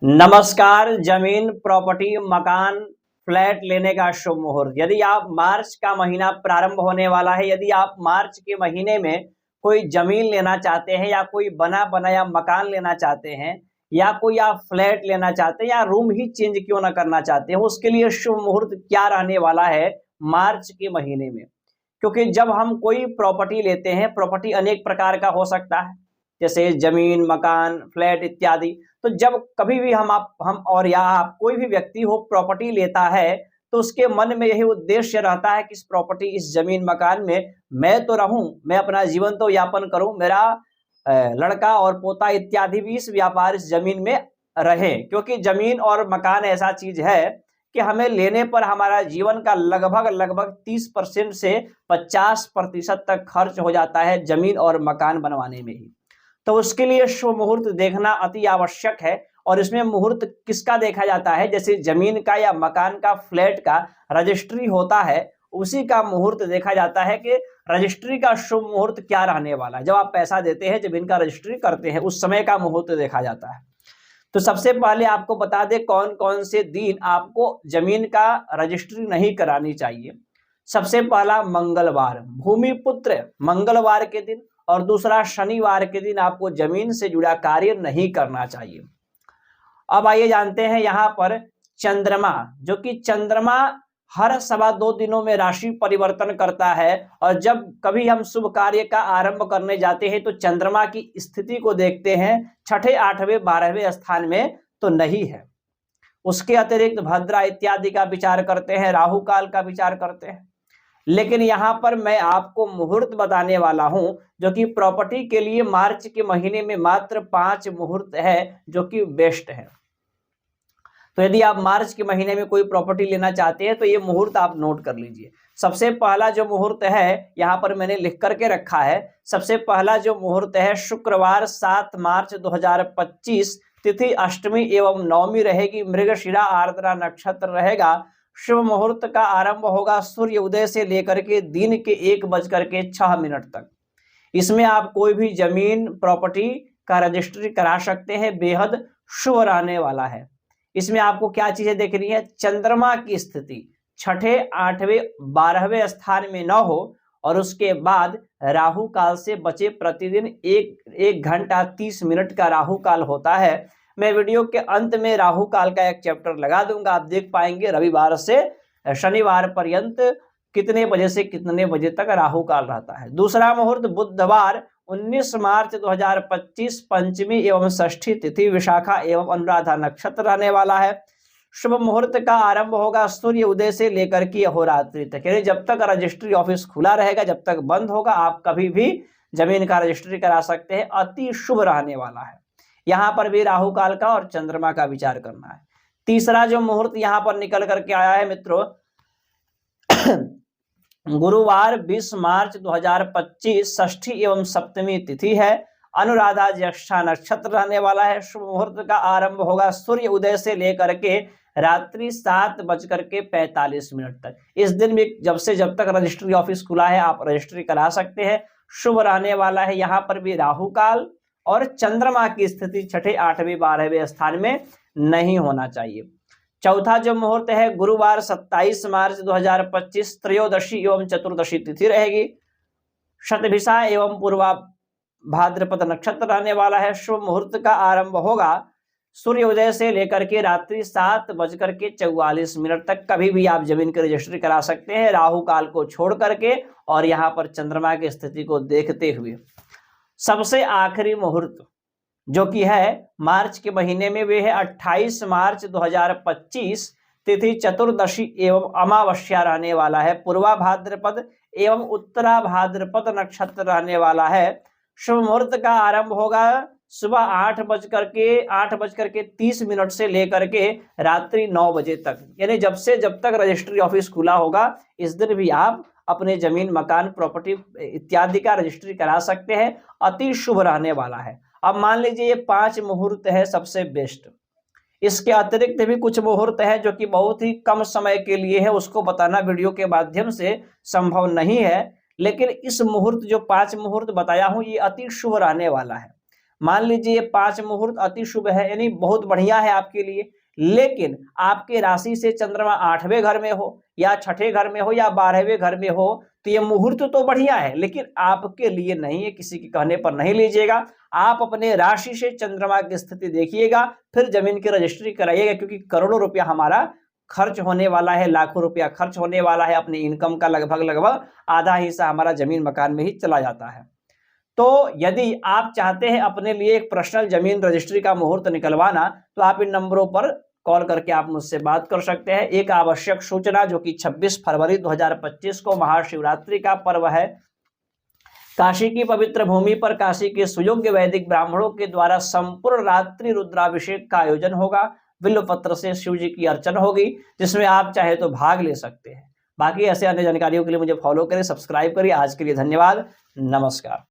नमस्कार। जमीन, प्रॉपर्टी, मकान, फ्लैट लेने का शुभ मुहूर्त। यदि आप मार्च का महीना प्रारंभ होने वाला है, यदि आप मार्च के महीने में कोई जमीन लेना चाहते हैं या कोई बना बनाया मकान लेना चाहते हैं या कोई आप फ्लैट लेना चाहते हैं या रूम ही चेंज क्यों ना करना चाहते हैं, उसके लिए शुभ मुहूर्त क्या रहने वाला है मार्च के महीने में। क्योंकि जब हम कोई प्रॉपर्टी लेते हैं, प्रॉपर्टी अनेक प्रकार का हो सकता है, जैसे जमीन, मकान, फ्लैट इत्यादि। तो जब कभी भी हम और या आप कोई भी व्यक्ति हो प्रॉपर्टी लेता है, तो उसके मन में यही उद्देश्य रहता है कि इस प्रॉपर्टी, इस जमीन मकान में मैं तो रहूं, मैं अपना जीवन तो यापन करूं, मेरा लड़का और पोता इत्यादि भी इस व्यापार, इस जमीन में रहे। क्योंकि जमीन और मकान ऐसा चीज है कि हमें लेने पर हमारा जीवन का लगभग लगभग 30% से 50% तक खर्च हो जाता है जमीन और मकान बनवाने में ही। तो उसके लिए शुभ मुहूर्त देखना अति आवश्यक है। और इसमें मुहूर्त किसका देखा जाता है, जैसे जमीन का या मकान का, फ्लैट का रजिस्ट्री होता है, उसी का मुहूर्त देखा जाता है कि रजिस्ट्री का शुभ मुहूर्त क्या रहने वाला है। जब आप पैसा देते हैं, जमीन का रजिस्ट्री करते हैं, उस समय का मुहूर्त देखा जाता है। तो सबसे पहले आपको बता दें कौन कौन से दिन आपको जमीन का रजिस्ट्री नहीं करानी चाहिए। सबसे पहला मंगलवार, भूमि पुत्र मंगलवार के दिन, और दूसरा शनिवार के दिन आपको जमीन से जुड़ा कार्य नहीं करना चाहिए। अब आइए जानते हैं यहाँ पर चंद्रमा, जो कि चंद्रमा हर 2.25 दिनों में राशि परिवर्तन करता है। और जब कभी हम शुभ कार्य का आरंभ करने जाते हैं तो चंद्रमा की स्थिति को देखते हैं, छठे, 8वें, 12वें स्थान में तो नहीं है। उसके अतिरिक्त भद्रा इत्यादि का विचार करते हैं, राहु काल का विचार करते हैं। लेकिन यहाँ पर मैं आपको मुहूर्त बताने वाला हूं, जो कि प्रॉपर्टी के लिए मार्च के महीने में मात्र 5 मुहूर्त है, जो कि बेस्ट है। तो यदि आप मार्च के महीने में कोई प्रॉपर्टी लेना चाहते हैं तो ये मुहूर्त आप नोट कर लीजिए। सबसे पहला जो मुहूर्त है यहाँ पर मैंने लिख करके रखा है। सबसे पहला जो मुहूर्त है शुक्रवार 7 मार्च 2025, तिथि अष्टमी एवं नवमी रहेगी, मृगशिरा आर्द्रा नक्षत्र रहेगा। शुभ मुहूर्त का आरंभ होगा सूर्य उदय से लेकर के दिन के 1:06 तक। इसमें आप कोई भी जमीन, प्रॉपर्टी का रजिस्ट्री करा सकते हैं, बेहद शुभ रहने वाला है। इसमें आपको क्या चीजें देखनी है, चंद्रमा की स्थिति छठे, 8वें, 12वें स्थान में न हो, और उसके बाद राहु काल से बचे। प्रतिदिन 1 घंटा 30 मिनट का राहु काल होता है। मैं वीडियो के अंत में राहु काल का एक चैप्टर लगा दूंगा, आप देख पाएंगे रविवार से शनिवार पर्यंत कितने बजे से कितने बजे तक राहु काल रहता है। दूसरा मुहूर्त बुधवार 19 मार्च 2025, पंचमी एवं षष्ठी तिथि, विशाखा एवं अनुराधा नक्षत्र रहने वाला है। शुभ मुहूर्त का आरंभ होगा सूर्य उदय से लेकर के अहोरात्रि तक, यानी जब तक रजिस्ट्री ऑफिस खुला रहेगा, जब तक बंद होगा, आप कभी भी जमीन का रजिस्ट्री करा सकते हैं। अति शुभ रहने वाला है। यहाँ पर भी राहु काल का और चंद्रमा का विचार करना है। तीसरा जो मुहूर्त यहाँ पर निकल करके आया है मित्रों, गुरुवार 20 मार्च 2025, षष्ठी एवं सप्तमी तिथि है, अनुराधा ज्येष्ठा नक्षत्र रहने वाला है। शुभ मुहूर्त का आरंभ होगा सूर्य उदय से लेकर के रात्रि 7:45 तक। इस दिन भी जब तक रजिस्ट्री ऑफिस खुला है आप रजिस्ट्री करा सकते हैं। शुभ रहने वाला है। यहाँ पर भी राहु काल और चंद्रमा की स्थिति छठे, 8वें, 12वें स्थान में नहीं होना चाहिए। चौथा जो मुहूर्त है गुरुवार 27 मार्च 2025, त्रयोदशी एवं चतुर्दशी तिथि रहेगी, शतभिषा एवं पूर्वा भाद्रपद नक्षत्र रहने वाला है। शुभ मुहूर्त का आरंभ होगा सूर्य उदय से लेकर के रात्रि 7:44 तक। कभी भी आप जमीन की रजिस्ट्री करा सकते हैं राहु काल को छोड़ करके और यहाँ पर चंद्रमा की स्थिति को देखते हुए। सबसे आखिरी मुहूर्त जो कि है मार्च के महीने में, वे है 28 मार्च 2025, तिथि चतुर्दशी एवं अमावस्या रहने वाला है। पूर्वा भाद्रपद एवं उत्तरा भाद्रपद नक्षत्र रहने वाला है। शुभ मुहूर्त का आरंभ होगा सुबह 8:30 से लेकर के रात्रि 9 बजे तक, यानी जब तक रजिस्ट्री ऑफिस खुला होगा इस दिन भी आप अपने जमीन, मकान, प्रॉपर्टी इत्यादि का रजिस्ट्री करा सकते हैं। अति शुभ रहने वाला है। अब मान लीजिए ये 5 मुहूर्त है सबसे बेस्ट। इसके अतिरिक्त भी कुछ मुहूर्त है जो कि बहुत ही कम समय के लिए है, उसको बताना वीडियो के माध्यम से संभव नहीं है। लेकिन इस मुहूर्त जो 5 मुहूर्त बताया हूं ये अति शुभ रहने वाला है। मान लीजिए ये 5 मुहूर्त अति शुभ है, यानी बहुत बढ़िया है आपके लिए। लेकिन आपके राशि से चंद्रमा 8वें घर में हो या 6ठे घर में हो या 12वें घर में हो, तो ये मुहूर्त तो बढ़िया है, लेकिन आपके लिए नहीं है, किसी के कहने पर नहीं लीजिएगा। आप अपने राशि से चंद्रमा की स्थिति देखिएगा, फिर जमीन की रजिस्ट्री कराइएगा, क्योंकि करोड़ों रुपया हमारा खर्च होने वाला है, लाखों रुपया खर्च होने वाला है। अपनी इनकम का लगभग आधा हिस्सा हमारा जमीन मकान में ही चला जाता है। तो यदि आप चाहते हैं अपने लिए एक पर्सनल जमीन रजिस्ट्री का मुहूर्त निकलवाना, तो आप इन नंबरों पर कॉल करके आप मुझसे बात कर सकते हैं। एक आवश्यक सूचना, जो कि 26 फरवरी 2025 को महाशिवरात्रि का पर्व है, काशी की पवित्र भूमि पर काशी के सुयोग्य वैदिक ब्राह्मणों के द्वारा संपूर्ण रात्रि रुद्राभिषेक का आयोजन होगा। बिल्व पत्र से शिव जी की अर्चना होगी, जिसमें आप चाहे तो भाग ले सकते हैं। बाकी ऐसे अन्य जानकारियों के लिए मुझे फॉलो करें, सब्सक्राइब करिए। आज के लिए धन्यवाद, नमस्कार।